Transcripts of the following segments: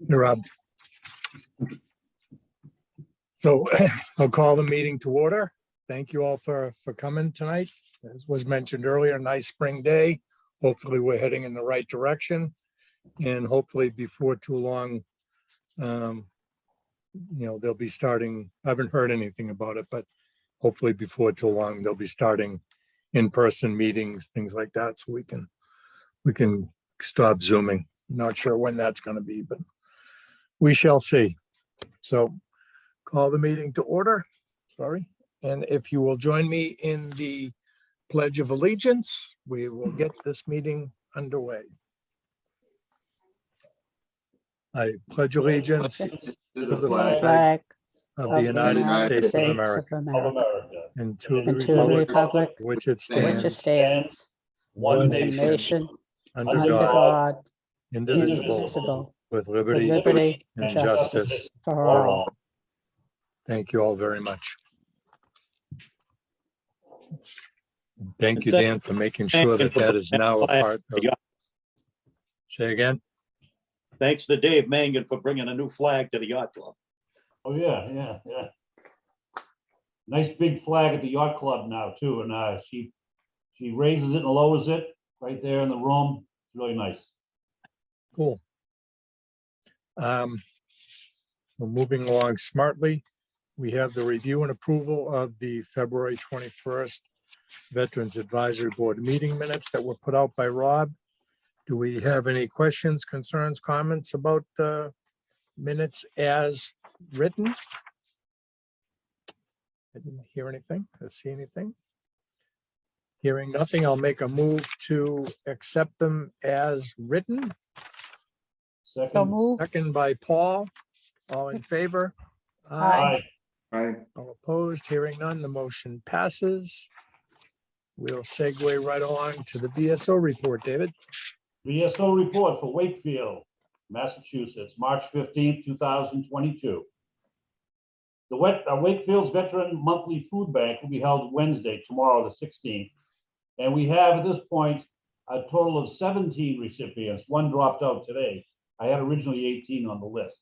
You're up. So I'll call the meeting to order. Thank you all for coming tonight. As was mentioned earlier, nice spring day. Hopefully we're heading in the right direction, and hopefully before too long, they'll be starting. I haven't heard anything about it, but hopefully before too long, they'll be starting in-person meetings, things like that, so we can stop Zooming. Not sure when that's going to be, but we shall see. So call the meeting to order. Sorry. And if you will join me in the Pledge of Allegiance, we will get this meeting underway. I pledge allegiance to the flag of the United States of America and to the republic which it stands, one nation, under God, indivisible, with liberty and justice for all. Thank you all very much. Thank you, Dan, for making sure that is now a part of. Say again? Thanks to Dave Mangan for bringing a new flag to the yacht club. Oh, yeah. Nice big flag at the yacht club now too. And she raises it and lowers it right there in the room. It's really nice. Cool. We're moving along smartly. We have the review and approval of the February 21st Veterans Advisory Board meeting minutes that were put out by Rob. Do we have any questions, concerns, comments about the minutes as written? I didn't hear anything, I see anything. Hearing nothing, I'll make a move to accept them as written. Second by Paul. All in favor? Aye. All opposed? Hearing none, the motion passes. We'll segue right along to the VSO report, David. VSO report for Wakefield, Massachusetts, March 15th, 2022. The Wakefield's Veteran Monthly Food Bank will be held Wednesday, tomorrow, the 16th. And we have at this point a total of 17 recipients. One dropped out today. I had originally 18 on the list.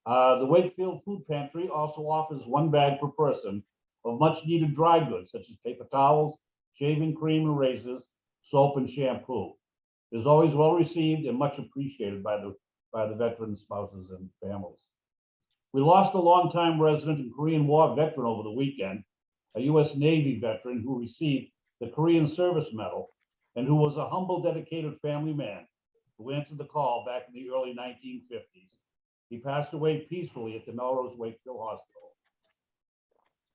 The Wakefield Food Pantry also offers one bag per person of much needed dry goods, such as paper towels, shaving cream and razors, soap and shampoo. It is always well received and much appreciated by the veteran spouses and families. We lost a longtime resident and Korean War veteran over the weekend, a U.S. Navy veteran who received the Korean Service Medal and who was a humble, dedicated family man who answered the call back in the early 1950s. He passed away peacefully at the Melrose Wakefield Hospital.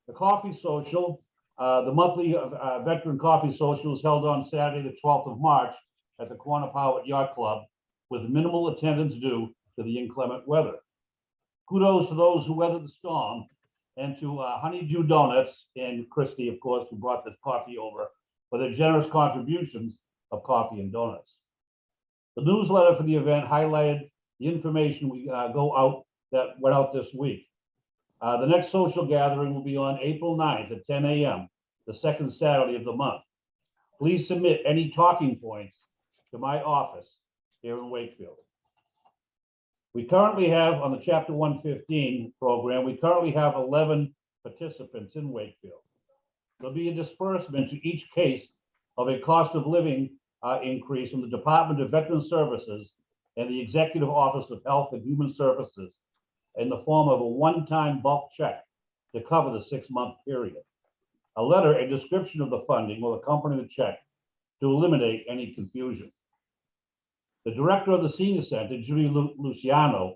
The Coffee Social, the monthly Veteran Coffee Social, was held on Saturday, the 12th of March at the Quannapowitt Yacht Club with minimal attendance due to the inclement weather. Kudos to those who weathered the storm and to Honeydew Donuts and Christy, of course, who brought this coffee over for their generous contributions of coffee and donuts. The newsletter for the event highlighted the information that went out this week. The next social gathering will be on April 9th at 10 a.m., the second Saturday of the month. Please submit any talking points to my office here in Wakefield. We currently have, on the Chapter 115 program, we currently have 11 participants in Wakefield. There'll be a disbursement to each case of a cost of living increase from the Department of Veteran Services and the Executive Office of Health and Human Services in the form of a one-time bulk check to cover the 6-month period. A letter, a description of the funding will accompany the check to eliminate any confusion. The director of the Senior Center, Judy Luciano,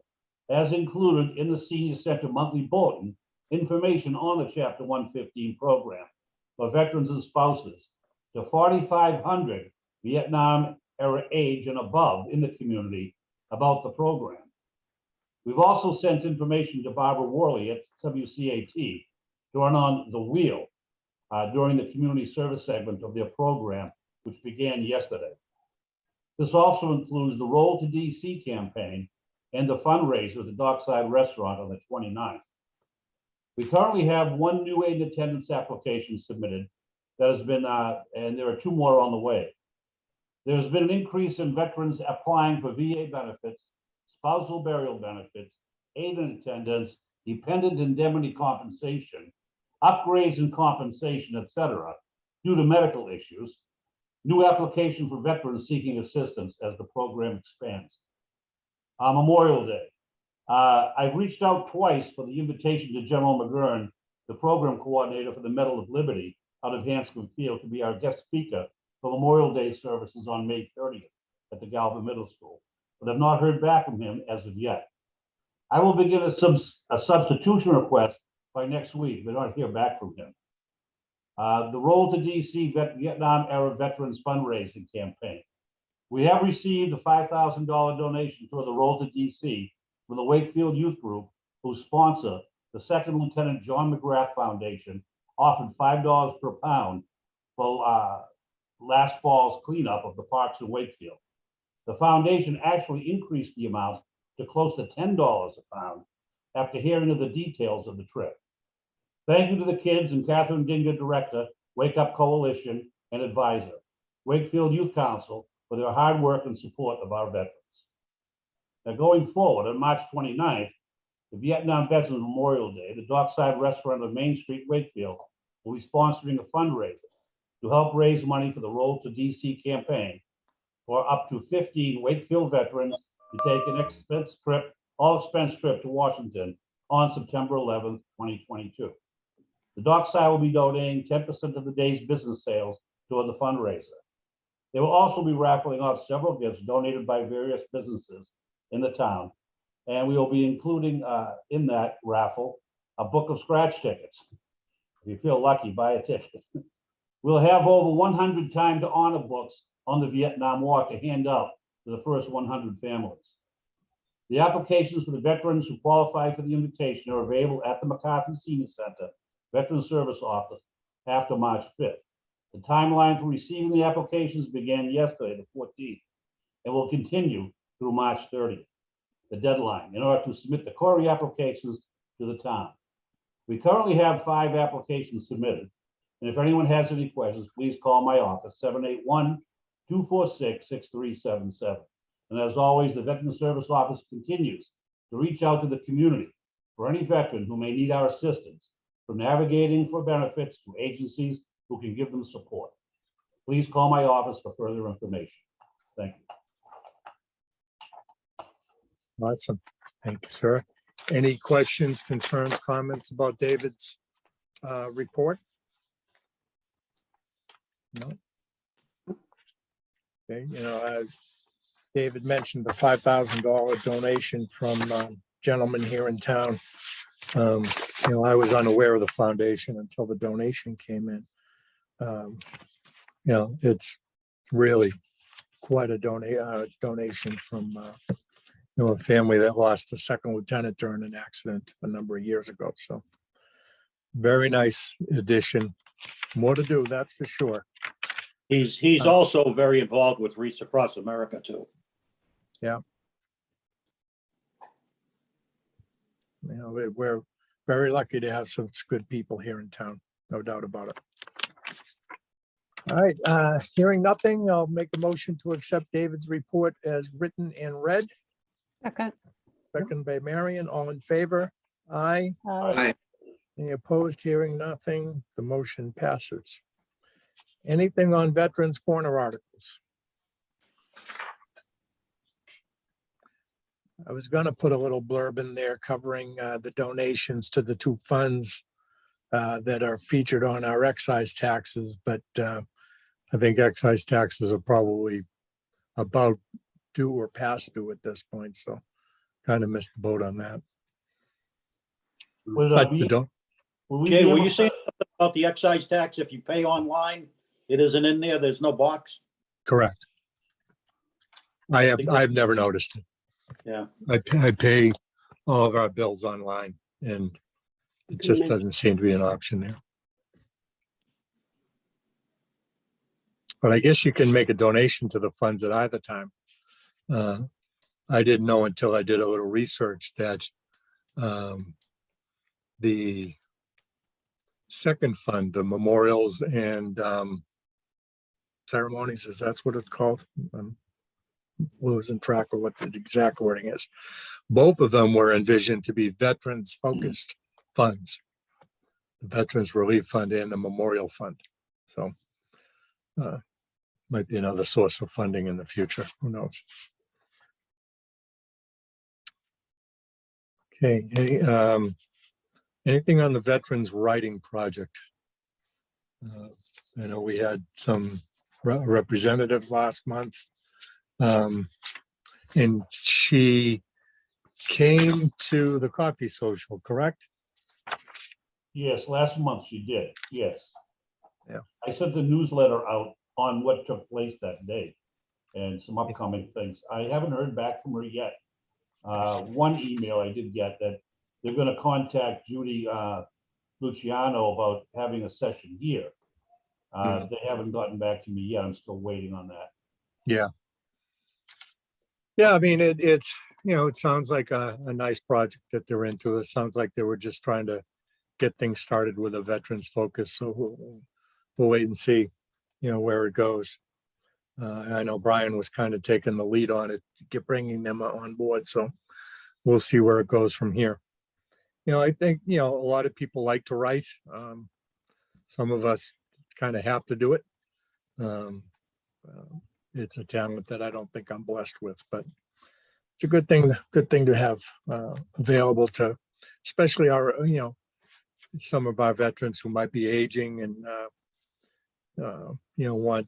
has included in the Senior Center monthly bulletin information on the Chapter 115 program for veterans and spouses to 4,500 Vietnam era age and above in the community about the program. We've also sent information to Barbara Worley at WCAT to run on the wheel during the community service segment of their program, which began yesterday. This also includes the Roll to DC campaign and the fundraiser at the Dockside Restaurant on the 29th. We currently have one new aid attendance application submitted that has been, and there are 2 more on the way. There's been an increase in veterans applying for VA benefits, spousal burial benefits, aid and attendance, dependent indemnity compensation, upgrades and compensation, etc., due to medical issues, new application for veterans seeking assistance as the program expands. Memorial Day. I've reached out twice for the invitation to General McGurn, the program coordinator for the Medal of Liberty out of Hanscom Field, to be our guest speaker for Memorial Day services on May 30th at the Galvin Middle School, but I've not heard back from him as of yet. I will begin a substitution request by next week, but not hear back from him. The Roll to DC Vietnam Era Veterans Fundraising Campaign. We have received a $5,000 donation toward the Roll to DC from the Wakefield Youth Group, whose sponsor, the Second Lieutenant John McGrath Foundation, offered $5 per pound for last fall's cleanup of the parks in Wakefield. The foundation actually increased the amount to close to $10 a pound after hearing of the details of the trip. Thank you to the kids and Catherine Dinger, Director, Wake Up Coalition, and Advisor, Wakefield Youth Council, for their hard work and support of our veterans. Now, going forward, on March 29th, the Vietnam Veterans Memorial Day, the Dockside Restaurant on Main Street, Wakefield, will be sponsoring a fundraiser to help raise money for the Roll to DC campaign for up to 15 Wakefield veterans to take an all expense trip to Washington on September 11th, 2022. The Dockside will be donating 10% of the day's business sales toward the fundraiser. They will also be raffling off several gifts donated by various businesses in the town. And we will be including in that raffle a book of scratch tickets. If you feel lucky, buy a ticket. We'll have over 100 time to honor books on the Vietnam War to hand out to the first 100 families. The applications for the veterans who qualify for the invitation are available at the McCarthy Senior Center Veteran Service Office after March 5th. The timeline for receiving the applications began yesterday, the 14th, and will continue through March 30th, the deadline, in order to submit the query applications to the town. We currently have 5 applications submitted, and if anyone has any questions, please call my office, 781-246-6377. And as always, the Veteran Service Office continues to reach out to the community for any veteran who may need our assistance, from navigating for benefits to agencies who can give them support. Please call my office for further information. Thank you. Awesome. Thank you, sir. Any questions, concerns, comments about David's report? No. Okay, as David mentioned, the $5,000 donation from a gentleman here in town. I was unaware of the foundation until the donation came in. It's really quite a donation from a family that lost a second lieutenant during an accident a number of years ago. So very nice addition. More to do, that's for sure. He's also very involved with Wreaths Across America too. Yeah. We're very lucky to have such good people here in town, no doubt about it. All right, hearing nothing, I'll make a motion to accept David's report as written and read. Second. Second by Marion, all in favor? Aye. Aye. Any opposed? Hearing nothing, the motion passes. Anything on Veterans Corner articles? I was going to put a little blurb in there covering the donations to the 2 funds that are featured on our excise taxes, but I think excise taxes are probably about due or past due at this point, so kind of missed the boat on that. But Jay, were you saying something about the excise tax? If you pay online, it isn't in there. There's no box. Correct. I've never noticed it. Yeah. I pay all of our bills online, and it just doesn't seem to be an option there. But I guess you can make a donation to the funds at either time. I didn't know until I did a little research that the second fund, the memorials and ceremonies, is that's what it's called? losing track of what the exact wording is. Both of them were envisioned to be veterans focused funds, the Veterans Relief Fund and the Memorial Fund. So might be another source of funding in the future. Who knows? Okay. Anything on the Veterans Writing Project? I know we had some representatives last month. And she came to the coffee social, correct? Yes, last month she did, yes. Yeah. I sent the newsletter out on what took place that day and some upcoming things. I haven't heard back from her yet. One email I did get that they're going to contact Judy Luciano about having a session here. They haven't gotten back to me yet. I'm still waiting on that. Yeah. Yeah, I mean, it's, it sounds like a nice project that they're into. It sounds like they were just trying to get things started with a veterans focus. So we'll wait and see, where it goes. I know Brian was kind of taking the lead on it, bringing them on board. So we'll see where it goes from here. I think, a lot of people like to write. Some of us kind of have to do it. It's a talent that I don't think I'm blessed with, but it's a good thing to have available to, especially our, some of our veterans who might be aging and, want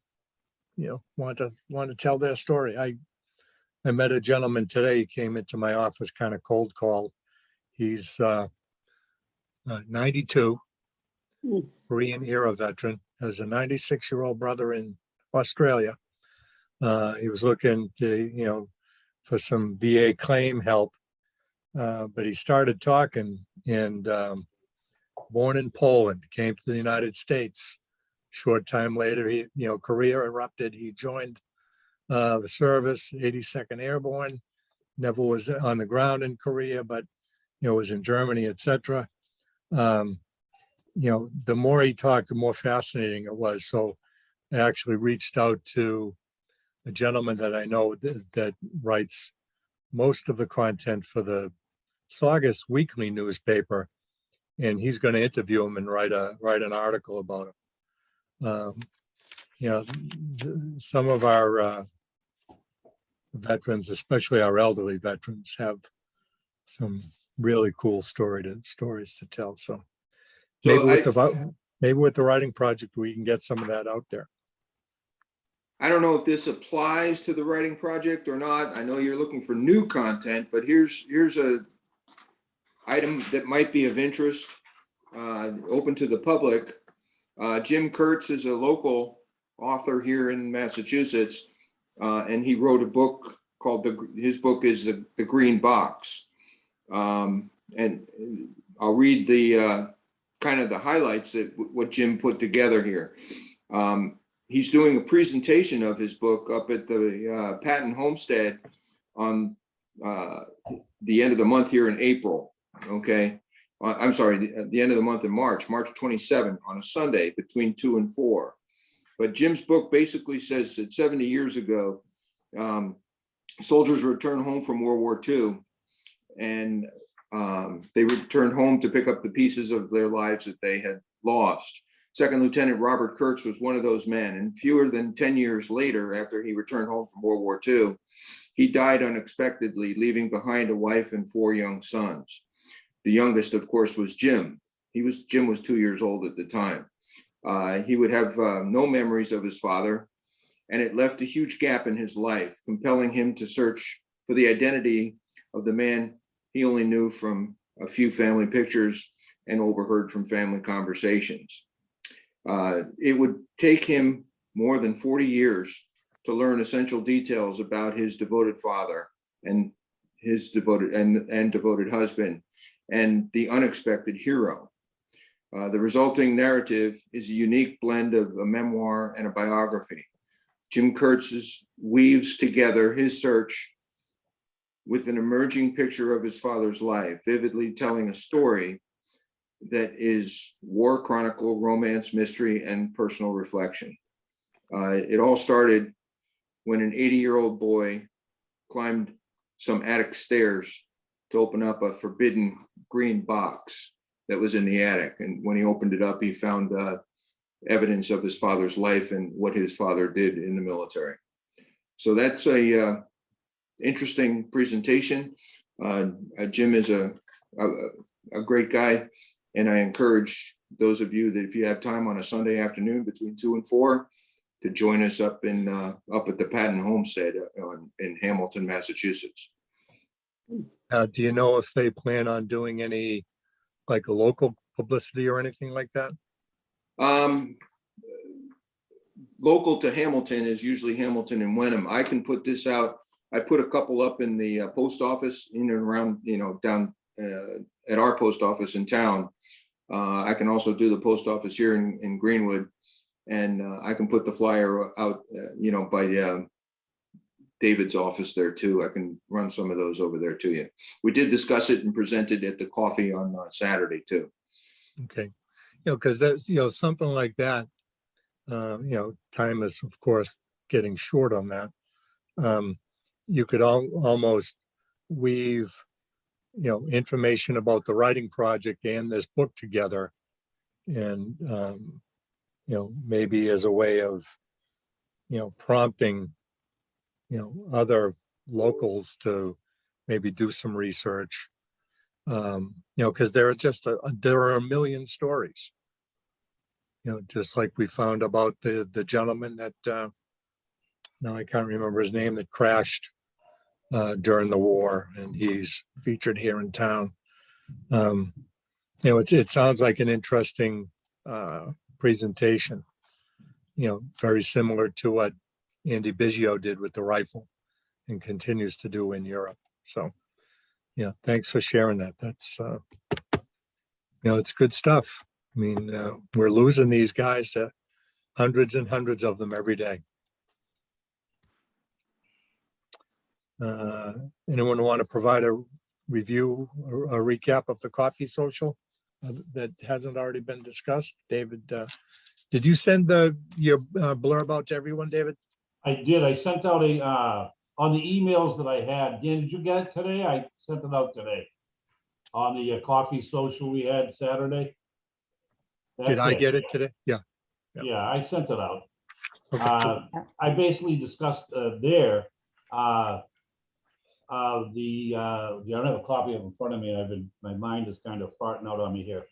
to tell their story. I met a gentleman today. He came into my office, kind of cold call. He's 92, Korean era veteran, has a 96-year-old brother in Australia. He was looking to, for some VA claim help, but he started talking and born in Poland, came to the United States. Short time later, he, Korea erupted. He joined the service, 82nd Airborne, never was on the ground in Korea, but, was in Germany, etc. The more he talked, the more fascinating it was. So I actually reached out to a gentleman that I know that writes most of the content for the Saugus weekly newspaper, and he's going to interview him and write an article about him. Some of our veterans, especially our elderly veterans, have some really cool stories to tell. So maybe with the writing project, we can get some of that out there. I don't know if this applies to the writing project or not. I know you're looking for new content, but here's a item that might be of interest, open to the public. Jim Kurtz is a local author here in Massachusetts, and he wrote a book called his book is the Green Box, and I'll read the kind of the highlights that what Jim put together here. He's doing a presentation of his book up at the Patton Homestead on the end of the month here in April. Okay, I'm sorry, the end of the month in March 27th on a Sunday between 2 and 4. But Jim's book basically says that 70 years ago, soldiers returned home from World War II, and they returned home to pick up the pieces of their lives that they had lost. Second Lieutenant Robert Kurtz was one of those men, and fewer than 10 years later, after he returned home from World War II, he died unexpectedly, leaving behind a wife and 4 young sons. The youngest, of course, was Jim. Jim was 2 years old at the time. He would have no memories of his father, and it left a huge gap in his life, compelling him to search for the identity of the man he only knew from a few family pictures and overheard from family conversations. It would take him more than 40 years to learn essential details about his devoted father and his devoted husband and the unexpected hero. The resulting narrative is a unique blend of a memoir and a biography. Jim Kurtz weaves together his search with an emerging picture of his father's life, vividly telling a story that is war chronicle, romance, mystery, and personal reflection. It all started when an 80-year-old boy climbed some attic stairs to open up a forbidden green box that was in the attic. And when he opened it up, he found evidence of his father's life and what his father did in the military. So that's a interesting presentation. Jim is a great guy, and I encourage those of you that if you have time on a Sunday afternoon between 2 and 4 to join us up at the Patton Homestead in Hamilton, Massachusetts. Do you know if they plan on doing any, like a local publicity or anything like that? Local to Hamilton is usually Hamilton and Wenham. I can put this out. I put a couple up in the post office in and around, down at our post office in town. I can also do the post office here in Greenwood, and I can put the flyer out, by David's office there too. I can run some of those over there to you. We did discuss it and present it at the coffee on Saturday too. Okay, because that's, something like that, time is of course getting short on that. You could almost weave, information about the writing project and this book together, and, maybe as a way of, prompting, other locals to maybe do some research. Because there are a million stories, just like we found about the gentleman that, now I can't remember his name, that crashed during the war, and he's featured here in town. It sounds like an interesting presentation, very similar to what Andy Biggio did with the rifle and continues to do in Europe. So, yeah, thanks for sharing that. That's, it's good stuff. I mean, we're losing these guys, hundreds and hundreds of them every day. Anyone want to provide a review or a recap of the coffee social that hasn't already been discussed? David, did you send your blurb out to everyone, David? I did. I sent out on the emails that I had. Dan, did you get it today? I sent it out today on the coffee social we had Saturday. Did I get it today? Yeah. Yeah, I sent it out. Okay. I basically discussed there I don't have a copy of it in front of me, and my mind is kind of farting out on me here.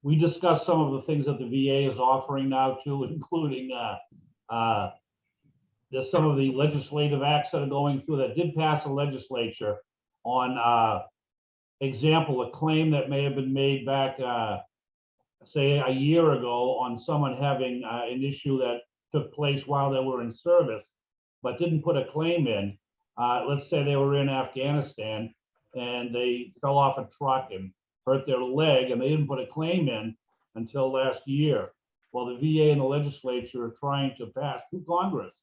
We discussed some of the things that the VA is offering now too, including there's some of the legislative acts that are going through that did pass the legislature on example, a claim that may have been made back say a year ago on someone having an issue that took place while they were in service, but didn't put a claim in. Let's say they were in Afghanistan and they fell off a truck and hurt their leg, and they didn't put a claim in until last year. Well, the VA and the legislature are trying to pass through Congress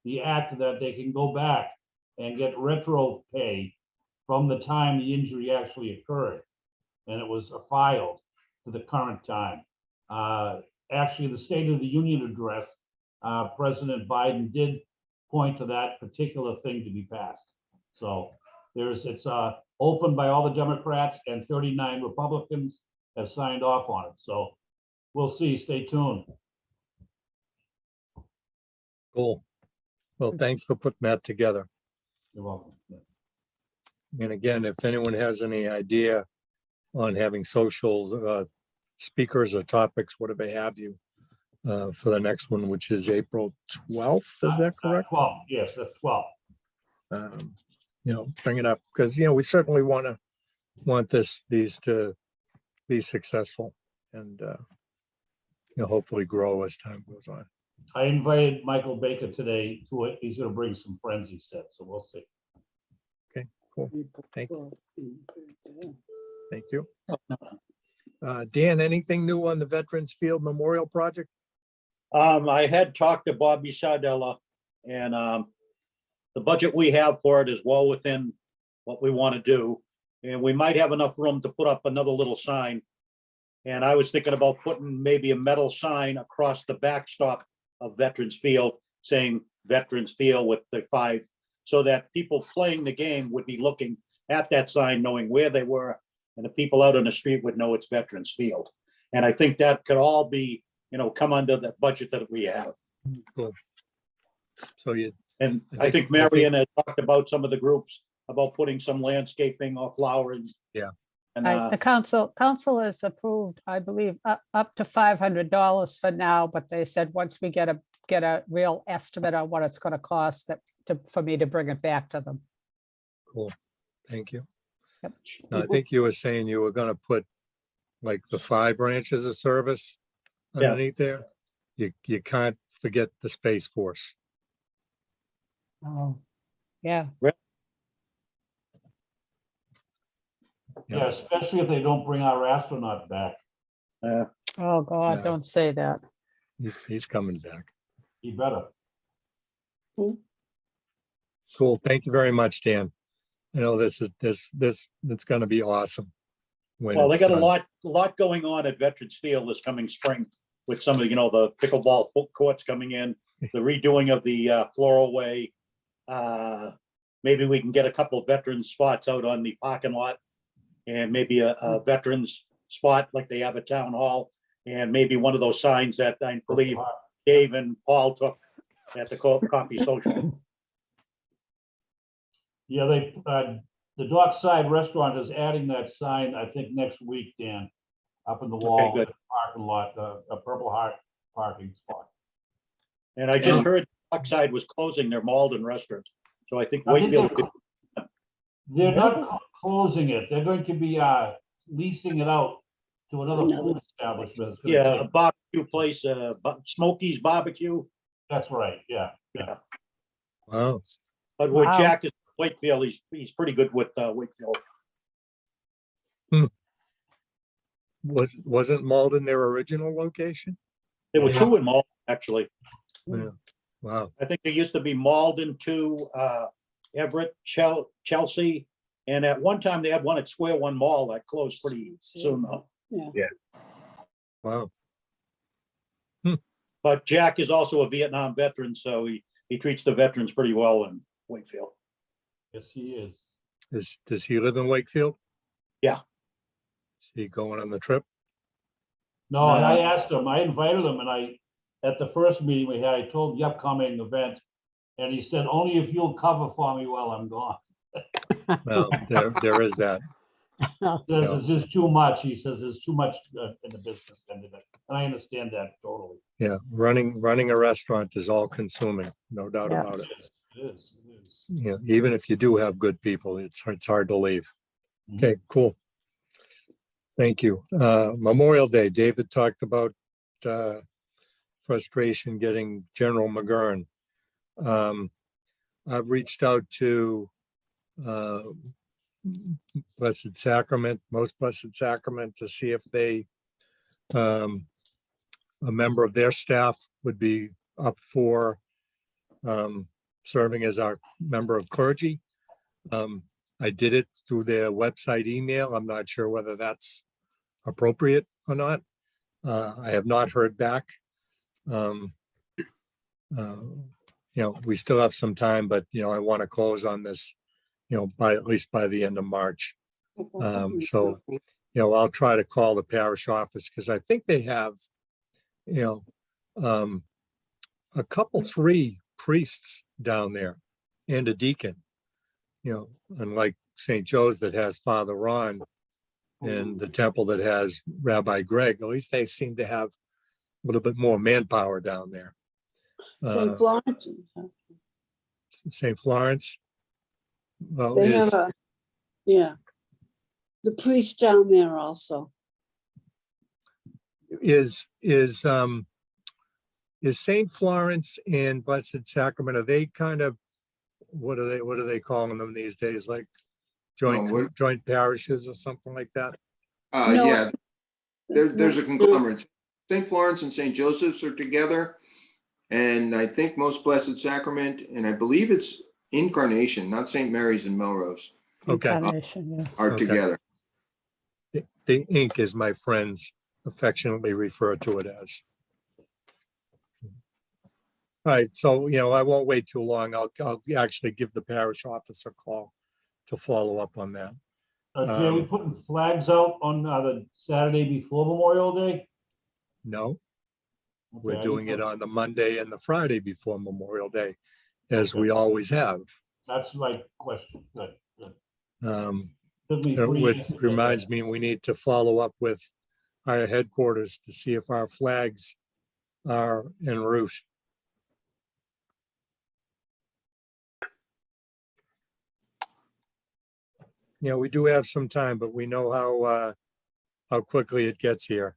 the act that they can go back and get retro pay from the time the injury actually occurred. And it was filed to the current time. Actually, the State of the Union address, President Biden did point to that particular thing to be passed. So it's open by all the Democrats, and 39 Republicans have signed off on it. So we'll see. Stay tuned. Cool. Well, thanks for putting that together. You're welcome. And again, if anyone has any idea on having socials, speakers or topics, whatever have you, for the next one, which is April 12th, is that correct? 12, yes, that's 12. Bring it up, because, we certainly want these to be successful and, hopefully grow as time goes on. I invited Michael Baker today to it. He's going to bring some friends, he said, so we'll see. Okay, cool. Thank you. Thank you. Dan, anything new on the Veterans Field Memorial Project? I had talked to Bobby Sardella, and the budget we have for it is well within what we want to do. And we might have enough room to put up another little sign. And I was thinking about putting maybe a metal sign across the backstop of Veterans Field saying Veterans Field with the 5 so that people playing the game would be looking at that sign, knowing where they were, and the people out on the street would know it's Veterans Field. And I think that could all be, come under the budget that we have. Cool. So you, And I I think- think Marion had talked about some of the groups about putting some landscaping or flowers. Yeah. And The council has approved, I believe, up to $500 for now, but they said once we get a real estimate on what it's going to cost for me to bring it back to them. cool. Thank you. Yep. Now, I think you were saying you were gonna put like the 5 branches of service Yeah. underneath there. You can't forget the Space Force. Oh, yeah. Yeah, especially if they don't bring our astronaut back. Oh, God, Yeah. don't say that. He's coming back. He better. Cool. Thank you very much, Dan. I know it's gonna be awesome. when Well, they it's got a done. lot going on at Veterans Field this coming spring with some of, the pickleball courts coming in, the redoing of the floral way. Maybe we can get a couple of veterans spots out on the parking lot, and maybe a veterans spot like they have at Town Hall, and maybe one of those signs that I believe Dave and Paul took at the coffee social. Yeah, the Dockside Restaurant is adding that sign, I think, next week, Dan, up in the wall, good. parking lot, a Purple Heart parking spot. And I just heard Dockside was closing their Malden restaurant, so I think I think Wakefield. They're not closing it. They're going to be leasing it out to another food establishment. It's gonna Yeah, a take- barbecue place, Smokey's Barbecue. That's right, yeah. Wow. But where Wow. Jack is Wakefield, he's pretty good with Wakefield. Wasn't Malden their original location? There were Yeah. 2 in Malden, actually. Yeah. Wow. I think there used to be Malden, 2, Everett, Chelsea, and at one time they had one at Square One Mall that closed pretty soon though. Wow. But Jack is also a Vietnam veteran, so he treats the veterans pretty well in Wakefield. Yes, he is. Does he live in Wakefield? Yeah. Is he going on the trip? No, and I asked him, I invited him, and at the first meeting we had, I told him the upcoming event, and he said, only if you'll cover for me while I'm gone. Well, there is that. He says, this is too much. He says, there's too much in the business end of it. And I understand that totally. Yeah, running a restaurant is all consuming, no doubt Yeah. about it. It is. Yeah, even if you do have good people, it's hard to leave. Okay, cool. Thank you. Memorial Day, David talked about frustration getting General McGurn. I've reached out to Blessed Sacrament, Most Blessed Sacrament, to see if they, a member of their staff would be up for serving as our member of clergy. I did it through their website email. I'm not sure whether that's appropriate or not. I have not heard back. We still have some time, but I want to close on this, by at least by the end of March. So, I'll try to call the parish office because I think they have, a couple, 3 priests down there and a deacon, unlike St. Joe's that has Father Ron and the temple that has Rabbi Greg. At least they seem to have a little bit more manpower down there. St. Florence. St. Florence. Well, They is, have the priest down there also. is St. Florence and Blessed Sacrament, are they kind of, what are they calling them these days? Like joint parishes or something like that? No. Yeah, there's a conglomerate. St. Florence and St. Joseph's are together. And I think Most Blessed Sacrament, and I believe it's Incarnation, not St. Mary's and Melrose, Okay. Incarnation, yeah. are Okay. together. The ink, as my friends affectionately refer to it as. Right, so, I won't wait too long. I'll actually give the parish office a call to follow up on that. Jay, we putting flags out on the Saturday before Memorial Day? No, we're Okay, doing it on the Monday and the Friday before Memorial Day, as we always have. That's my question. Good, good. Um, Give me It 3 would- years to get reminds that. me, we need to follow up with our headquarters to see if our flags are en route. We do have some time, but we know how quickly it gets here.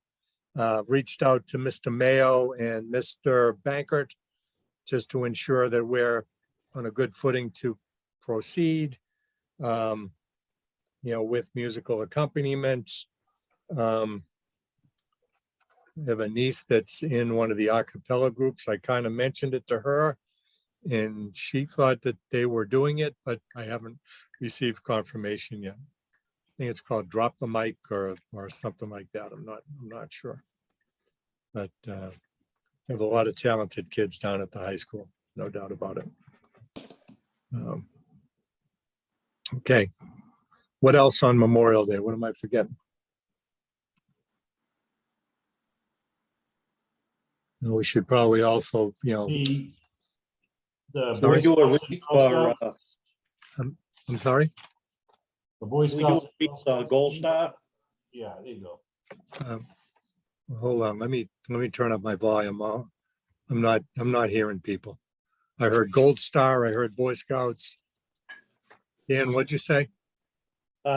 Reached out to Mr. Mayo and Mr. Bankert just to ensure that we're on a good footing to proceed. With musical accompaniments. I have a niece that's in one of the a cappella groups. I kind of mentioned it to her, and she thought that they were doing it, but I haven't received confirmation yet. I think it's called Drop the Mic or something like that. I'm not sure. But I have a lot of talented kids down at the high school, no doubt about it. Okay. What else on Memorial Day? What am I forgetting? We should probably also, The So we Boy do a Scouts and wreath Girl for, Scouts- I'm sorry. The Boy we do Scouts. a wreath, Gold Star. Yeah, there you go. Hold on, let me turn up my volume. I'm not hearing people. I heard Gold Star, I heard Boy Scouts. Dan, what'd you say?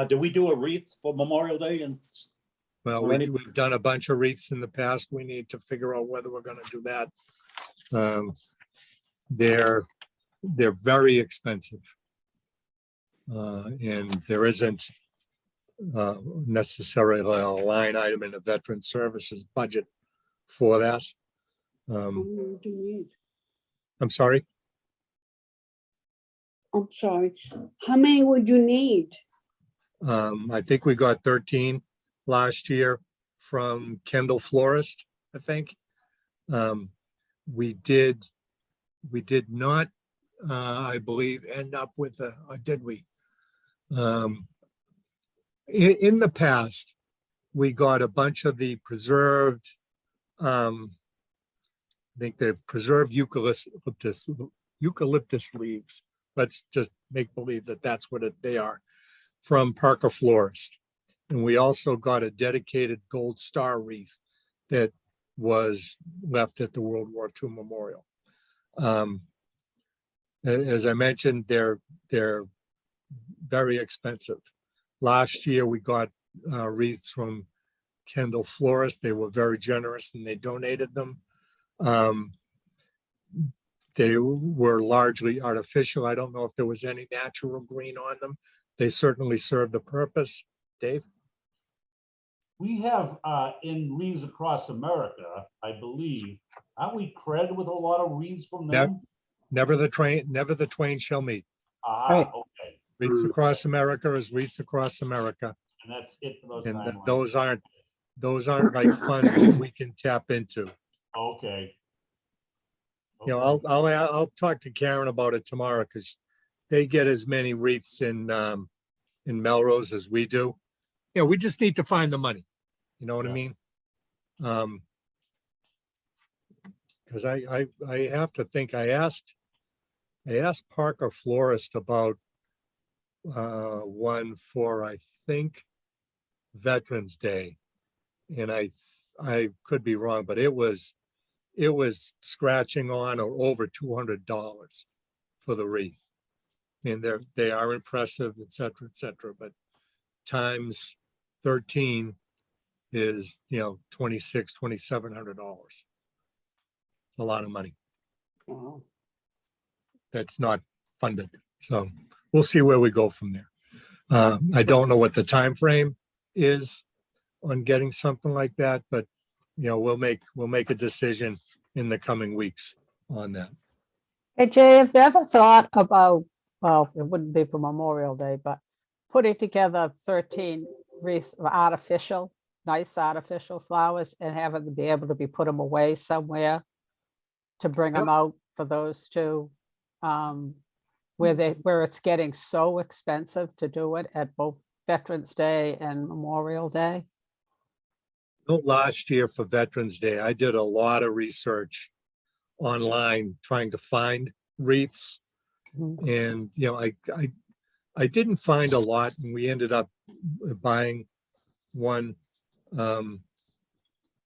Do we do a wreath for Memorial Day? And Well, Or any- we've done a bunch of wreaths in the past. We need to figure out whether we're gonna do that. They're very expensive. And there isn't necessarily a line item in the Veteran Services budget for that. How many do you need? I'm sorry, I'm sorry. How many would you need? I think we got 13 last year from Kendall Florist, I think. We did not, I believe, end up with or did we? In the past, we got a bunch of the preserved, I think they're preserved eucalyptus leaves. Let's just make believe that that's what they are, from Parker Florist. And we also got a dedicated Gold Star wreath that was left at the World War II Memorial. As I mentioned, they're very expensive. Last year, we got wreaths from Kendall Florist. They were very generous and they donated them. They were largely artificial. I don't know if there was any natural green on them. They certainly served a purpose. Dave? We have in Wreaths Across America, I believe, aren't we credited with a lot of wreaths from them? Never the twain shall meet. Right. Okay, Wreaths Across America is Wreaths Across America. and that's it for those And 9 those aren't like funds that we can tap into. Okay. I'll talk to Karen about it tomorrow because they get as many wreaths in Melrose as we do. We just need to find the money. You know what I Yeah. mean? Because I have to think, I asked Parker Florist about one for, I think, Veterans Day. And I could be wrong, but it was scratching on or over $200 for the wreath. And they are impressive, et cetera, but times 13 is, $2,600, $2,700. It's a lot of money Wow. that's not funded. So we'll see where we go from there. I don't know what the time frame is on getting something like that, but we'll make a decision in the coming weeks on that. Hey Jay, have you ever thought about, well, it wouldn't be for Memorial Day, but putting together 13 wreaths of nice artificial flowers and having them be able to be put them away somewhere to bring them out for those two. Where it's getting so expensive to do it at both Veterans Day and Memorial Day. Last year for Veterans Day, I did a lot of research online trying to find wreaths. Mhm. And, I didn't find a lot, and we ended up buying one.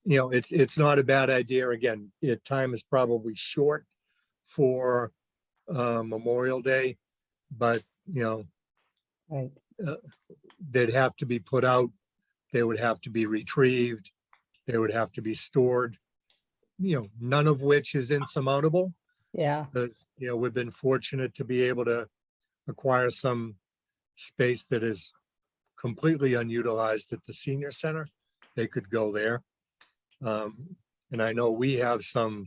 It's not a bad idea. Again, time is probably short for Memorial Day, but, Right. they'd have to be put out. They would have to be retrieved. They would have to be stored, none of which is insurmountable. Yeah. Because, we've been fortunate to be able to acquire some space that is completely unutilized at the senior center. They could go there. And I know we have some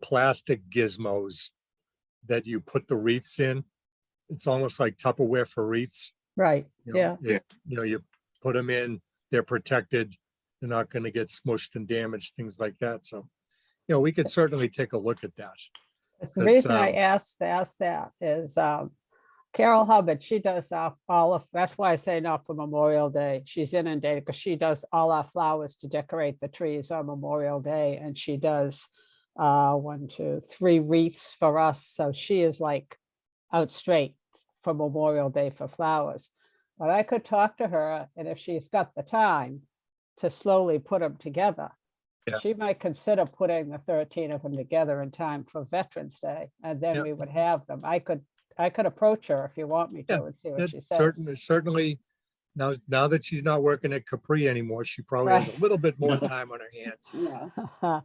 plastic gizmos that you put the wreaths in. It's almost like Tupperware for wreaths. Right. Yeah. You put them in, they're protected. They're not going to get smushed and damaged, things like that. So, we could certainly take a look at that. It's the 'Cause, reason I asked that is Carol Hubbard, she does all of, that's why I say not for Memorial Day. She's inundated because she does all our flowers to decorate the trees on Memorial Day. And she does 1, 2, 3 wreaths for us. So she is like out straight for Memorial Day for flowers. But I could talk to her, and if she's got the time to slowly put them together, Yeah. she might consider putting the 13 of them together in time for Veterans Day, and then Yeah. we would have them. I could approach her if you want me to Yeah, and see what she says. Certainly, now that she's not working at Capri anymore, she probably has Right. a little bit more time on her hands. Yeah.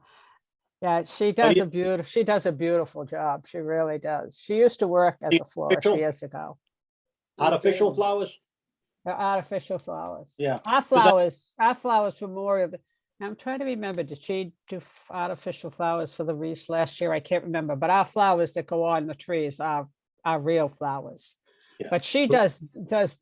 Yeah, she does a beautiful job. She really does. She used to work at The the florist official- years ago. Artificial flowers? They're artificial flowers. Yeah. Our flowers for Memorial. I'm trying to remember, did she do artificial flowers for the wreaths last year? I can't remember, but our flowers that go on the trees are real flowers. Yeah. But she does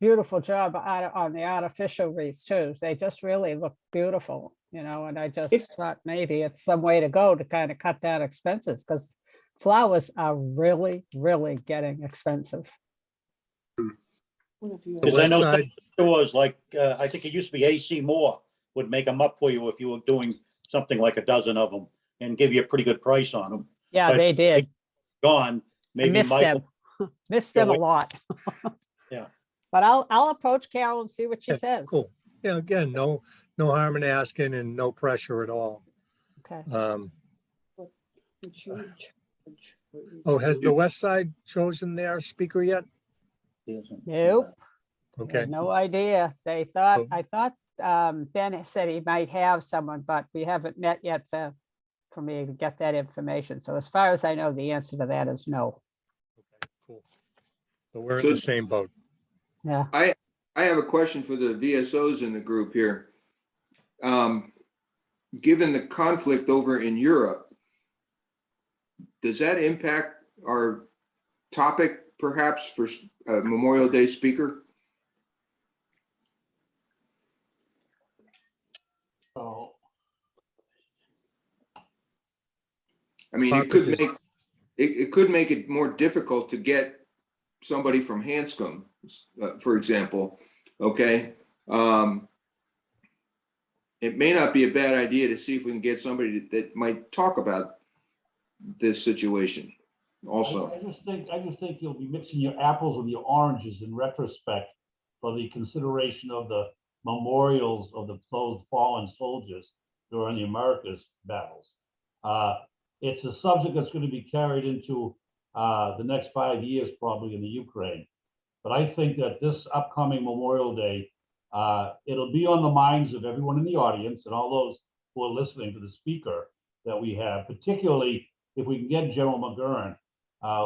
beautiful job on the artificial wreaths too. They just really look beautiful, and I just thought maybe it's some way to go to kind of cut down expenses, because flowers are really, really getting expensive. Because I know some stores like, I think it used to be AC Moore would make them up for you if you were doing something like a dozen of them and give you a pretty good price on them. Yeah, But they did. Gone, I maybe miss Michael. them. Miss them a away. lot. Yeah. But I'll approach Carol and see what she Yeah, says. Cool. Yeah, again, no harm in asking and no pressure at all. Okay. Has the West Side chosen their speaker yet? Nope. Okay, No idea. I thought Cool. Ben said he might have someone, but we haven't met yet for me to get that information. So as far as I know, the answer to that is no. cool. So we're in So- the same boat. Yeah. I have a question for the VSOs in the group here. Given the conflict over in Europe, does that impact our topic perhaps for Memorial Day speaker? So, I mean, Topic is- it could make it more difficult to get somebody from Hanscom, for example, okay? It may not be a bad idea to see if we can get somebody that might talk about this situation also. I just think you'll be mixing your apples with your oranges in retrospect for the consideration of the memorials of those fallen soldiers during the America's battles. It's a subject that's going to be carried into the next 5 years, probably in the Ukraine. But I think that this upcoming Memorial Day, it'll be on the minds of everyone in the audience and all those who are listening to the speaker that we have, particularly if we can get General McGurn,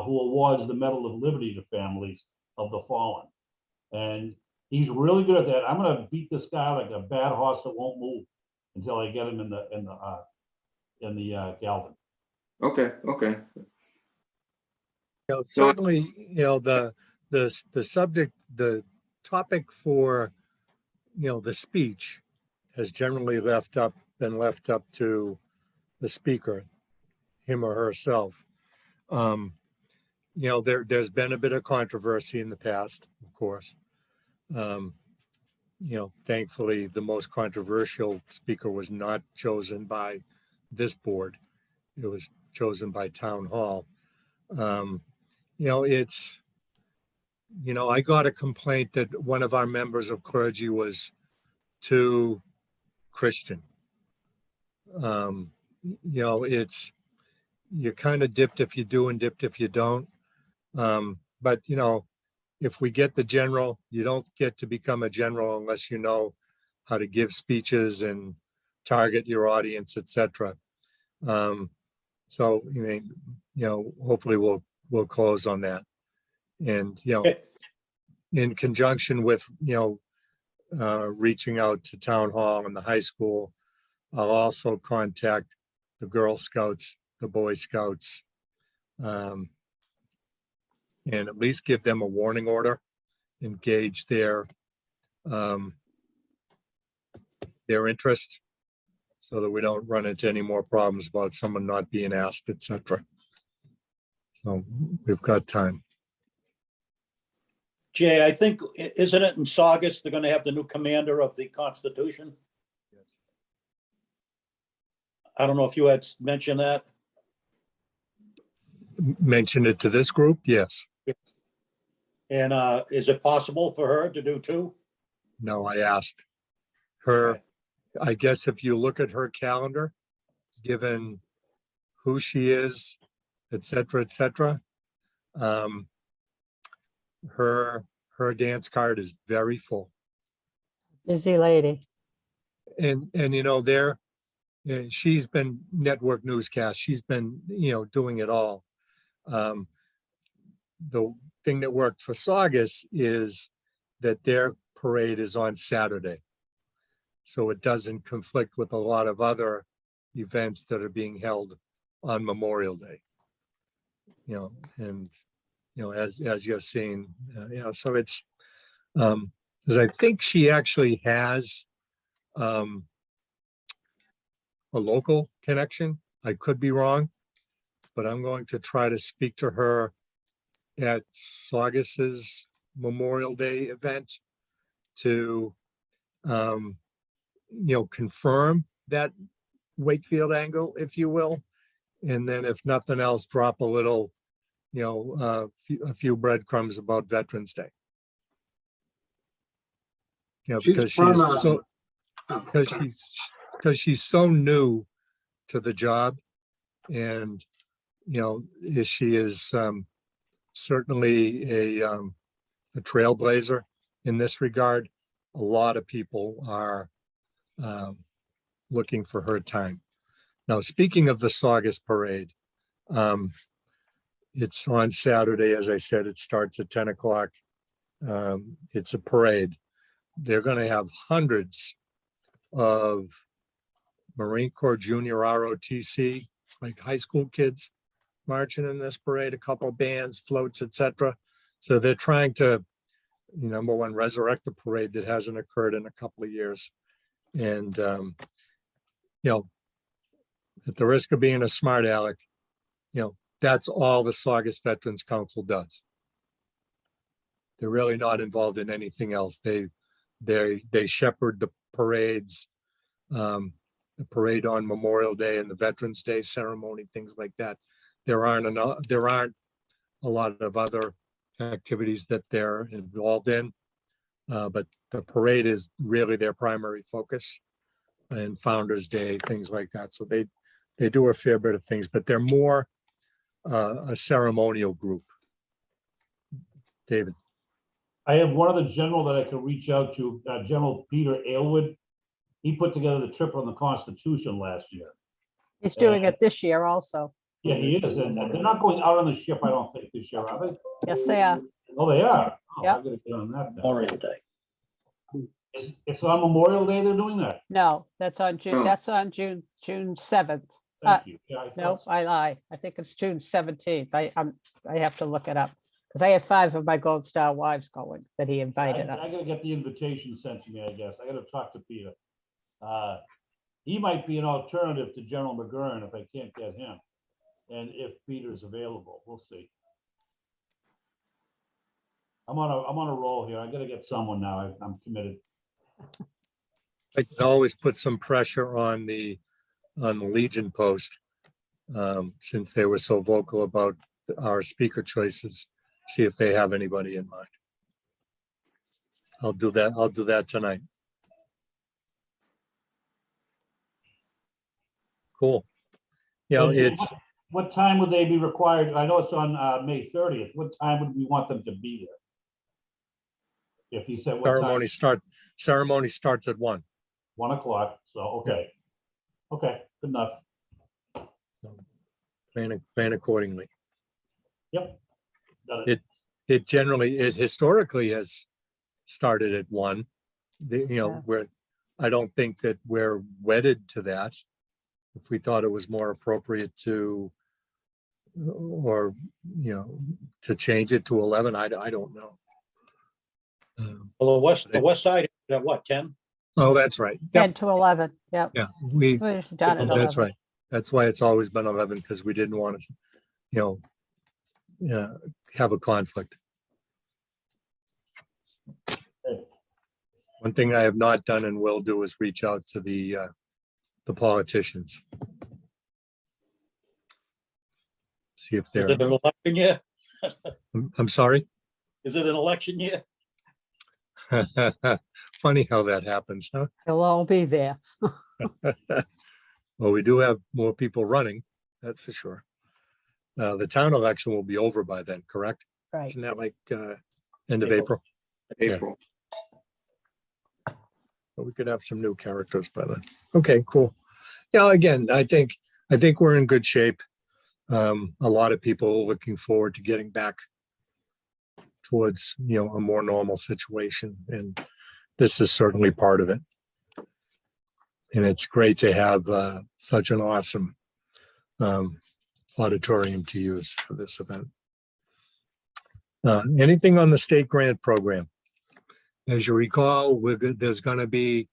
who awards the Medal of Liberty to families of the fallen. And he's really good at that. I'm going to beat this guy like a bad horse that won't move until I get him in the Galvin. Okay. Certainly, the subject, the topic for, the speech has generally been left up to the speaker, him or herself. You know, there's been a bit of controversy in the past, of course. You know, thankfully, the most controversial speaker was not chosen by this board. It was chosen by town hall. You know, you know, I got a complaint that one of our members of clergy was too Christian. You know, you're kind of dipped if you do and dipped if you don't. But, you know, if we get the general, you don't get to become a general unless you know how to give speeches and target your audience, etc. So, you know, hopefully we'll close on that. And, you know, Okay. in conjunction with, you know, reaching out to town hall and the high school, I'll also contact the Girl Scouts, the Boy Scouts, and at least give them a warning order, engage their interest, so that we don't run into any more problems about someone not being asked, etc. So we've got time. Jay, I think, isn't it in Saugus, they're gonna have the new commander of the Constitution? I don't know if you had mentioned that. Mention it to this group, yes. And is it possible for her to do two? No, I asked her. Okay. I guess if you look at her calendar, given who she is, et cetera, her dance card is very full. Busy lady. And you know, she's been network newscast. She's been, you know, doing it all. The thing that worked for Saugus is that their parade is on Saturday. So it doesn't conflict with a lot of other events that are being held on Memorial Day. You know, and, you know, as you're seeing, you know, so it's, because I think she actually has a local connection. I could be wrong, but I'm going to try to speak to her at Saugus's Memorial Day event to, you know, confirm that Wakefield angle, if you will. And then if nothing else, drop a little, you know, a few breadcrumbs about Veterans Day. You know, because she's so new to the job, and, you know, she is certainly a trailblazer in this regard. A lot of people are looking for her time. Now, speaking of the Saugus Parade, it's on Saturday. As I said, it starts at 10 o'clock. It's a parade. They're going to have hundreds of Marine Corps Junior ROTC, like high school kids, marching in this parade, a couple bands, floats, etc. So they're trying to, number one, resurrect the parade that hasn't occurred in a couple of years. And, you know, at the risk of being a smart aleck, you know, that's all the Saugus Veterans Council does. They're really not involved in anything else. They shepherd the parades, the parade on Memorial Day and the Veterans Day ceremony, things like that. There aren't a lot of other activities that they're involved in, but the parade is really their primary focus, and Founders Day, things like that. So they do a fair bit of things, but they're more a ceremonial group. David. I have one other general that I could reach out to, General Peter Aylward. He put together the trip on the Constitution last year. He's doing it this year also. Yeah, he is. And they're not going out on the ship, I don't think, this year, are they? Yes, they are. Oh, they are? Oh, Yep. I gotta get on that then. Memorial Day. It's on Memorial Day they're doing that? No, that's on June, No. that's on June 7th. Thank you. Yeah, I thought No, so. I lie. I think it's June 17th. I have to look it up because I have 5 of my Gold Star wives going that he invited I us. gotta get the invitation sent to me, I guess. I gotta talk to Peter. He might be an alternative to General McGurn if I can't get him. and if Peter's available, we'll see. I'm on a roll here. I gotta get someone now. I'm committed. I can always put some pressure on the Legion post, since they were so vocal about our speaker choices, see if they have anybody in mind. I'll do that tonight. Cool. Yeah, And it's, what time would they be required? I know it's on May 30th. What time would we want them to be there? If he said what time? ceremony starts at 1. 1 o'clock. So, okay. Okay, good enough. So plan accordingly. Yep. Got it. It historically has started at 1. Yeah. I don't think that we're wedded to that. If we thought it was more appropriate to, or, to change it to 11, I don't know. Well, the west side, is at what, 10? Oh, that's right. 10 to 11, yep. Yeah, We usually done at that's 11. right. That's why it's always been 11, because we didn't want to, have a conflict. One thing I have not done and will do is reach out to the politicians. See if Is they're, it an election year? I'm sorry. Is it an election year? Funny how that happens, huh? They'll all be there. Well, we do have more people running, that's for sure. The town election will be over by then, correct? Right. Isn't that like end of April? April. But we could have some new characters by then. Okay, cool. Yeah, again, I think we're in good shape. A lot of people are looking forward to getting back towards, a more normal situation, and this is certainly part of it. And it's great to have such an awesome auditorium to use for this event. Anything on the state grant program? As you recall, there's going to be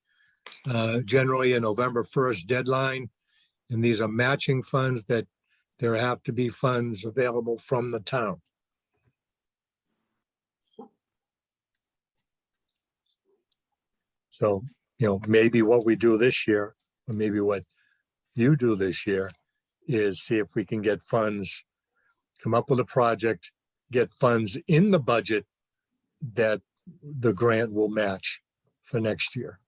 generally a November 1st deadline, and these are matching funds that there have to be funds available from the town. So, maybe what we do this year, or maybe what you do this year, is see if we can get funds, come up with a project, get funds in the budget that the grant will match for next year.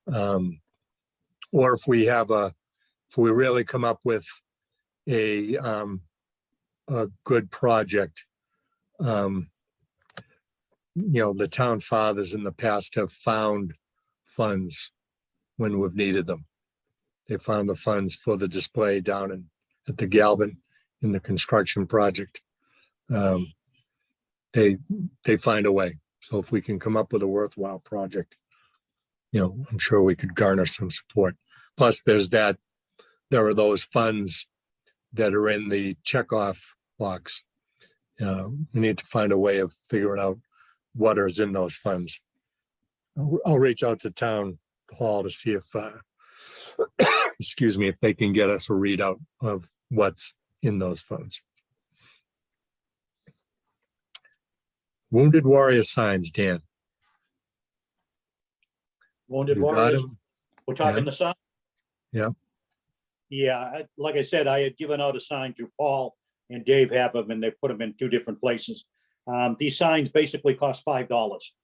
Or if we really come up with a good project, the town fathers in the past have found funds when we've needed them. They found the funds for the display down at the Galvin in the construction project. They find a way. So if we can come up with a worthwhile project, I'm sure we could garner some support. Plus there are those funds that are in the checkoff box. We need to find a way of figuring out what is in those funds. I'll reach out to town hall to see if, excuse me, if they can get us a readout of what's in those funds. Wounded Warrior signs, Dan. Wounded You got Warriors, 'em? we're talking Yeah. the sign? Yeah. Yeah, like I said, I had given out a sign to Paul and Dave have them, and they put them in 2 different places. These signs basically cost $5.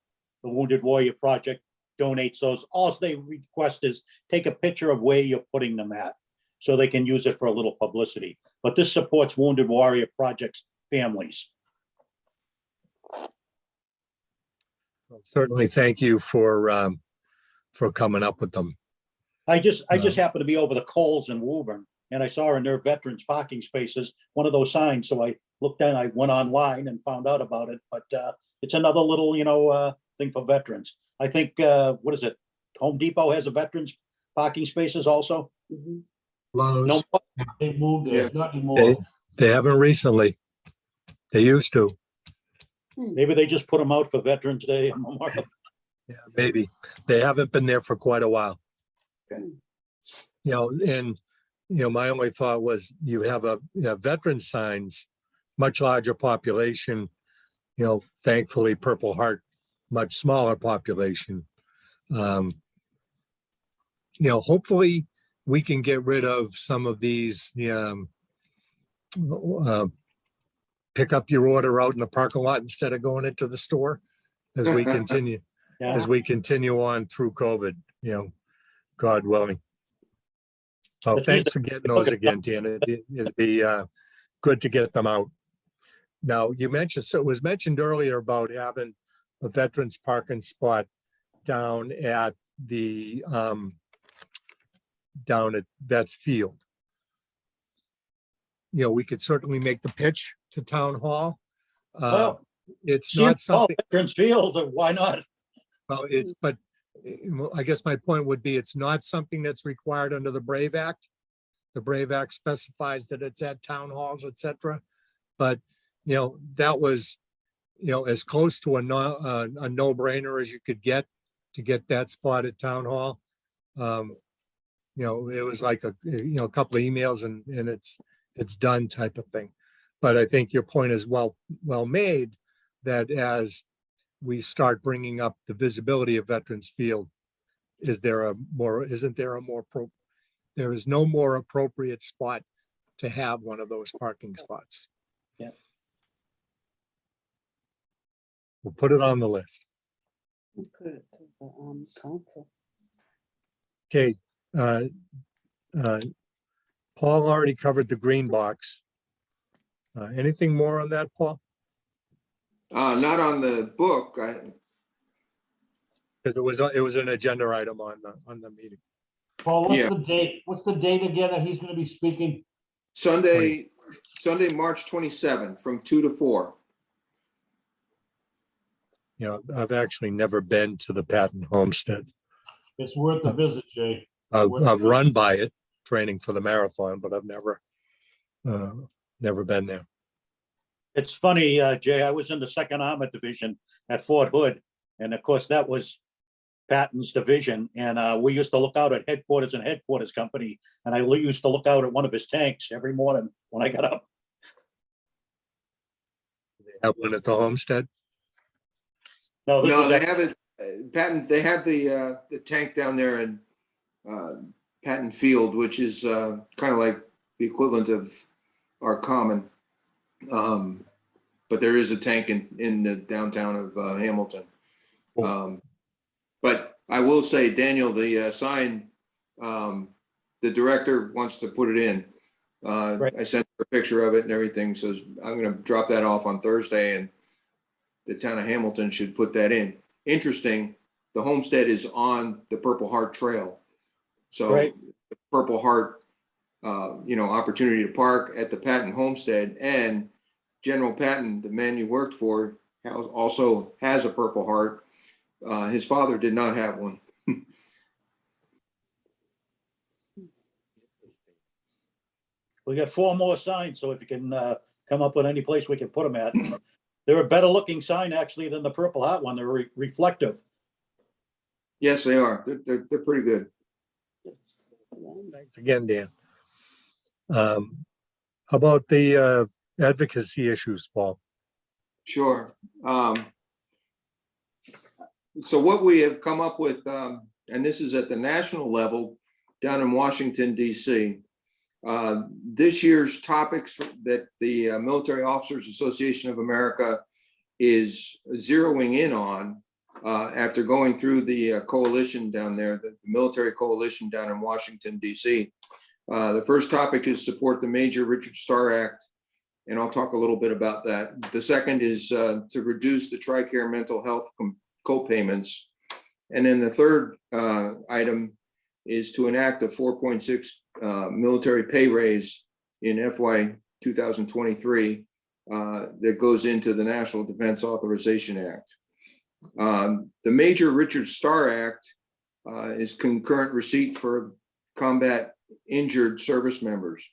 The Wounded Warrior Project donates those. All they request is take a picture of where you're putting them at, so they can use it for a little publicity. But this supports Wounded Warrior Project's families. Certainly, thank you for coming up with them. I just happened to be over the Coles in Woburn, and I saw in their veterans parking spaces, one of those signs. So I looked at, I went online and found out about it, but it's another little, thing for veterans. I think, what is it? Home Depot has a veterans parking spaces also. Mhm. Lowe's, No, They moved Yeah. it, not anymore. they haven't recently. They used to. maybe they just put them out for Veterans Day and Memorial. Yeah, maybe. They haven't been there for quite a while. Okay. And my only thought was you have veteran signs, much larger population, thankfully Purple Heart, much smaller population. Hopefully we can get rid of some of these, pick up your order out in the parking lot instead of going into the store as we continue, Yeah. as we continue on through COVID, God willing. So It's thanks just- for getting those again, Dan. It'd be good to get them out. Now, you mentioned, so it was mentioned earlier about having a veterans parking spot down at the, down at Vets Field. We could certainly make the pitch to town hall. Well, It's see, not something, Veterans Field, why not? well, but I guess my point would be, it's not something that's required under the Brave Act. The Brave Act specifies that it's at town halls, et cetera. But, that was, as close to a no-brainer as you could get to get that spot at town hall. It was like a couple of emails and it's done type of thing. But I think your point is well made, that as we start bringing up the visibility of Veterans Field, there is no more appropriate spot to have one of those parking spots. Yeah. We'll put it on the list. We'll put it to the, council. Okay. Paul already covered the green box. Anything more on that, Paul? Not on the book. Because it was an agenda item on the meeting. Paul, what's Yeah. the date? What's the date again that he's gonna be speaking? Sunday, March 27 from 2 to 4. I've actually never been to the Patton Homestead. It's worth a visit, Jay. I've run by it, training for the marathon, but I've never been there. It's funny, Jay, I was in the Second Armored Division at Fort Hood, and of course, that was Patton's division, and we used to look out at headquarters and headquarters company, and I used to look out at one of his tanks every morning when I got up. They have one at the Homestead. No, this No, was they at, have it, Patton, they have the tank down there in Patton Field, which is kind of like the equivalent of our common. But there is a tank in the downtown of Hamilton. But I will say, Daniel, the sign, the director wants to put it in. Right. I sent her a picture of it and everything, so I'm gonna drop that off on Thursday, and the town of Hamilton should put that in. Interesting, the homestead is on the Purple Heart Trail. So Right. the Purple Heart, opportunity to park at the Patton Homestead, and General Patton, the man you worked for, also has a Purple Heart. His father did not have one. we got 4 more signs, so if you can come up with any place we can put them at. They're a better looking sign actually than the Purple Heart one. They're reflective. Yes, they are. They're pretty good. Thanks again, Dan. How about the advocacy issues, Paul? Sure. So what we have come up with, and this is at the national level down in Washington, D.C. This year's topics that the Military Officers Association of America is zeroing in on after going through the coalition down there, the military coalition down in Washington, D.C. The first topic is support the Major Richard Starr Act, and I'll talk a little bit about that. The second is to reduce the Tricare mental health co-payments. And then the third item is to enact a 4.6 military pay raise in FY 2023 that goes into the National Defense Authorization Act. The Major Richard Starr Act is concurrent receipt for combat injured service members.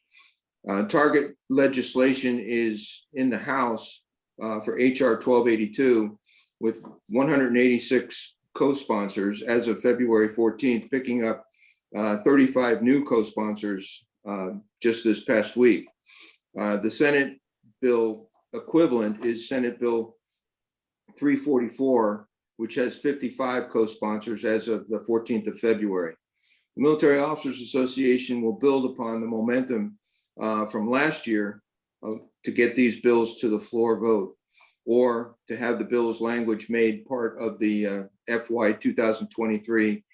Target legislation is in the House for HR 1282 with 186 co-sponsors as of February 14th, picking up 35 new co-sponsors just this past week. The Senate bill equivalent is Senate Bill 344, which has 55 co-sponsors as of the 14th of February. The Military Officers Association will build upon the momentum from last year to get these bills to the floor vote, or to have the bill's language made part of the FY 2023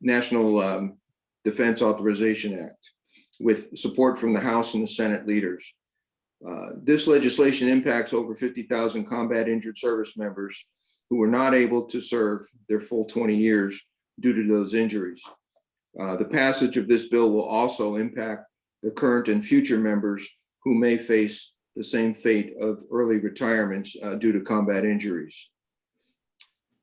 National Defense Authorization Act, with support from the House and the Senate leaders. This legislation impacts over 50,000 combat injured service members who were not able to serve their full 20 years due to those injuries. The passage of this bill will also impact the current and future members who may face the same fate of early retirements due to combat injuries.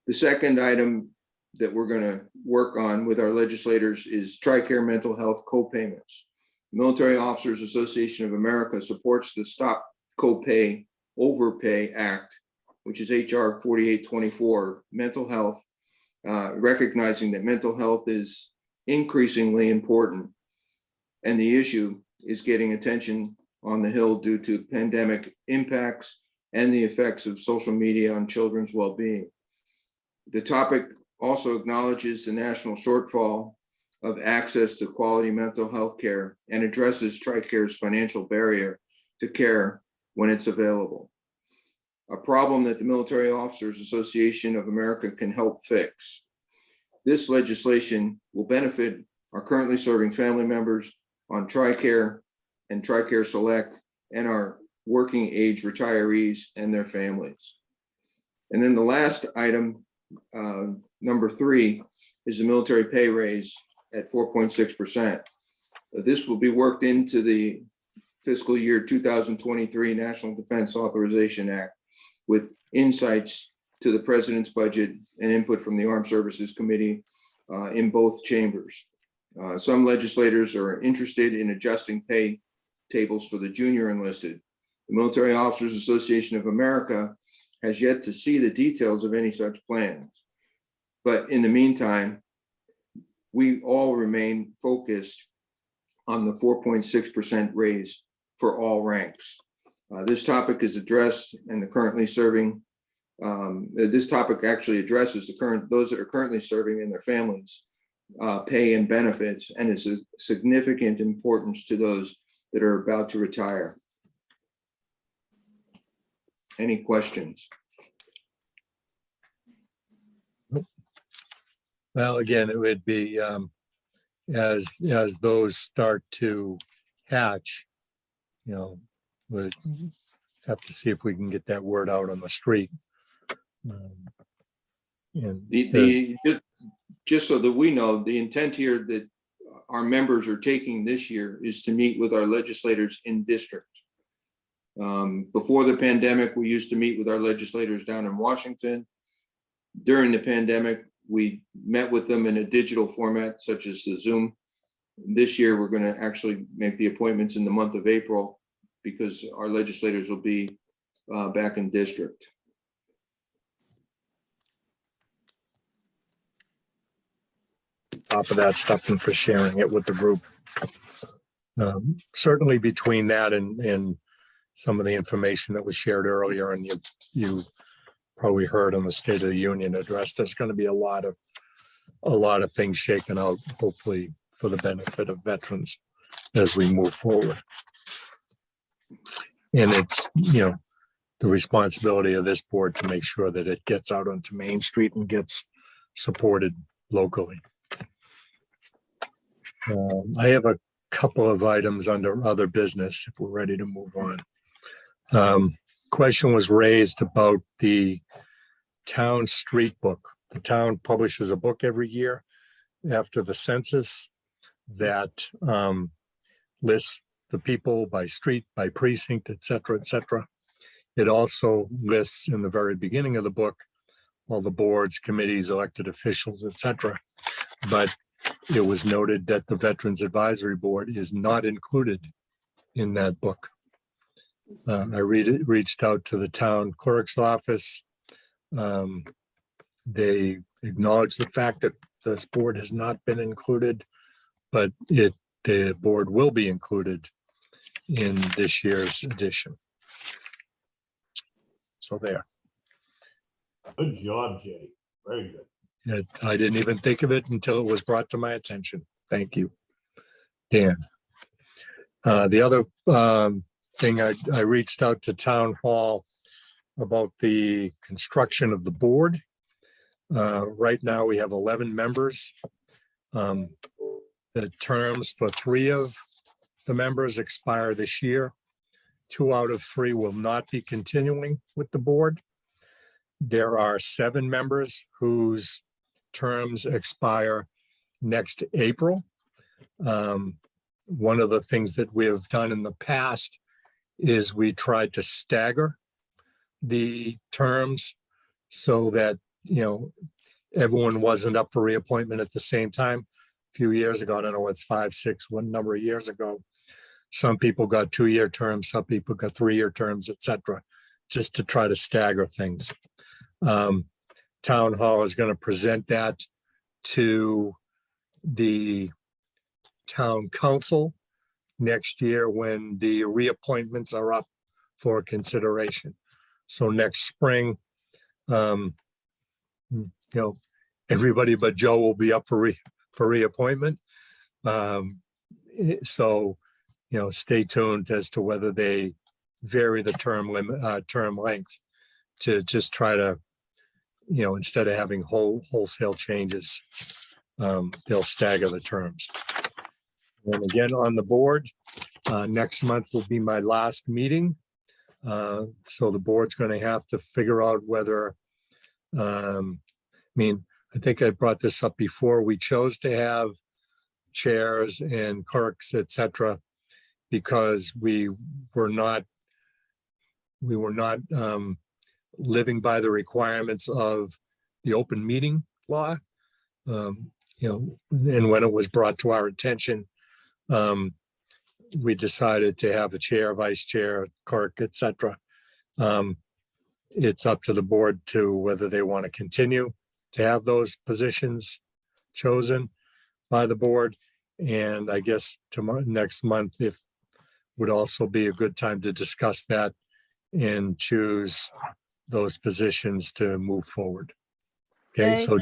The second item that we're going to work on with our legislators is Tricare mental health co-payments. The Military Officers Association of America supports the Stop Copay Overpay Act, which is HR 4824, mental health, recognizing that mental health is increasingly important, and the issue is getting attention on the Hill due to pandemic impacts and the effects of social media on children's well-being. The topic also acknowledges the national shortfall of access to quality mental health care and addresses Tricare's financial barrier to care when it's available, a problem that the Military Officers Association of America can help fix. This legislation will benefit our currently serving family members on Tricare and Tricare Select, and our working age retirees and their families. And then the last item, number 3, is the military pay raise at 4.6%. This will be worked into the fiscal year 2023 National Defense Authorization Act with insights to the President's budget and input from the Armed Services Committee in both chambers. Some legislators are interested in adjusting pay tables for the junior enlisted. The Military Officers Association of America has yet to see the details of any such plans. But in the meantime, we all remain focused on the 4.6% raise for all ranks. This topic is addressed and the currently serving, this topic actually addresses those that are currently serving and their families pay and benefits, and it's a significant importance to those that are about to retire. Any questions? Well, again, it would be as those start to hatch, we'll have to see if we can get that word out on the street. And just so that we know, the intent here that our members are taking this year is to meet with our legislators in district. Before the pandemic, we used to meet with our legislators down in Washington. During the pandemic, we met with them in a digital format such as the Zoom. This year, we're going to actually make the appointments in the month of April because our legislators will be back in district. Top of that stuff and for sharing it with the group. Certainly between that and some of the information that was shared earlier, and you probably heard on the State of the Union address, there's going to be a lot of things shaken out, hopefully for the benefit of veterans as we move forward. And it's, the responsibility of this board to make sure that it gets out onto Main Street and gets supported locally. I have a couple of items under other business if we're ready to move on. Question was raised about the town street book. The town publishes a book every year after the census that lists the people by street, by precinct, et cetera, et cetera. It also lists in the very beginning of the book all the boards, committees, elected officials, et cetera. But it was noted that the Veterans Advisory Board is not included in that book. I reached out to the town clerk's office. They acknowledged the fact that this board has not been included. but the board will be included in this year's edition. So there. Good job, Jay. Very good. I didn't even think of it until it was brought to my attention. Thank you, Dan. The other thing, I reached out to Town Hall about the construction of the board. Right now, we have 11 members. The terms for 3 of the members expire this year. 2 out of 3 will not be continuing with the board. There are 7 members whose terms expire next April. One of the things that we have done in the past is we tried to stagger the terms so that, everyone wasn't up for reappointment at the same time. A few years ago, I don't know, it's 5, 6, one number of years ago, some people got 2-year terms, some people got 3-year terms, etc., just to try to stagger things. Town Hall is going to present that to the town council next year when the reappointments are up for consideration. So next spring, everybody but Joe will be up for reappointment. So, stay tuned as to whether they vary the term length to just try to, instead of having wholesale changes, they'll stagger the terms. And again, on the board, next month will be my last meeting. So the board's going to have to figure out whether, I think I brought this up before. We chose to have chairs and clerks, etc., because we were not living by the requirements of the open meeting law. And when it was brought to our attention, we decided to have a chair, vice chair, clerk, etc. It's up to the board to whether they want to continue to have those positions chosen by the board. And I guess tomorrow, next month, would also be a good time to discuss that and choose those positions to move forward. Okay, Okay. so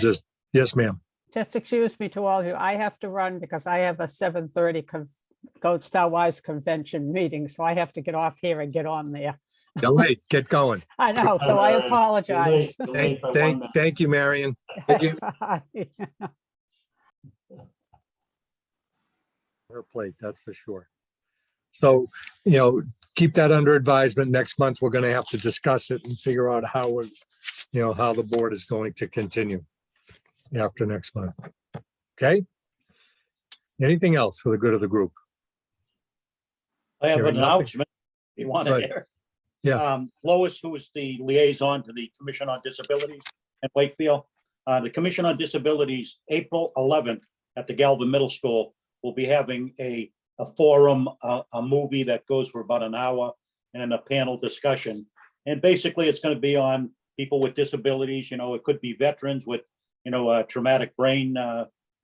yes, ma'am. Just excuse me to all of you. I have to run because I have a 7:30 Goat Star Wives Convention meeting, so I have to get off here and get on there. You're late. Get going. I know, so I Marion. apologize. You're late by 1 minute. Thank you, Marion. Thank you. Her plate, that's for sure. So, keep that under advisement. Next month, we're going to have to discuss it and figure out how how the board is going to continue after next month. Okay? Anything else for the good of the group? I have Hearing an nothing. announcement. You want to Right. hear? Yeah. Lois, who is the liaison to the Commission on Disabilities at Wakefield. The Commission on Disabilities, April 11th at the Galvin Middle School, will be having a forum, a movie that goes for about an hour and a panel discussion. And basically, it's going to be on people with disabilities. It could be veterans with, traumatic brain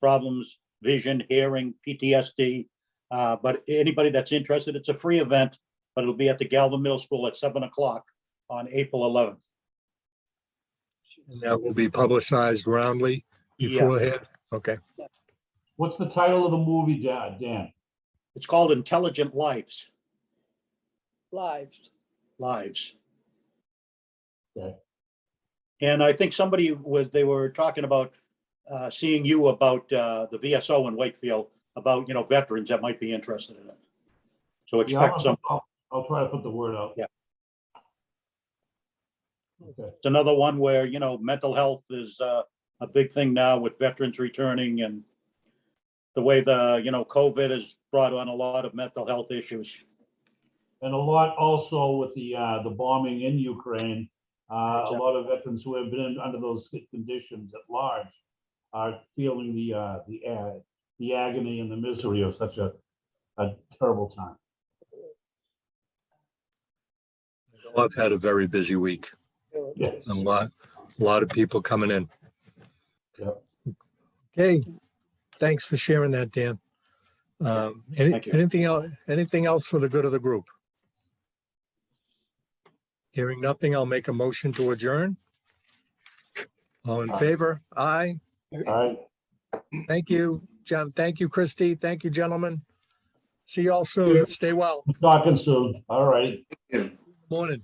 problems, vision, hearing, PTSD. But anybody that's interested, it's a free event, but it'll be at the Galvin Middle School at 7 o'clock on April 11th. And that will be publicized roundly Yeah, beforehand. Okay. What's the title of the movie, Dan? it's called Intelligent Lives. Lives. Okay. And I think they were talking about seeing you about the VSO in Wakefield, about, veterans that might be interested in it. So expect some. I'll try to put the word out. Yeah. Okay. It's another one where, mental health is a big thing now with veterans returning, and the way COVID has brought on a lot of mental health issues. And a lot also with the bombing in Ukraine. A lot of veterans who have been under those conditions at large are feeling the agony and the misery of such a terrible time. I've had a very busy week. Yes. A lot of people coming in. Yep. Okay. Thanks for sharing that, Dan. Thank you. Anything else for the good of the group? Hearing nothing, I'll make a motion to adjourn. All in favor? Aye. All right, Thank you, John. Thank you, Christie. Thank you, gentlemen. See you all soon. Stay well. talking soon. All right. Yeah. Morning.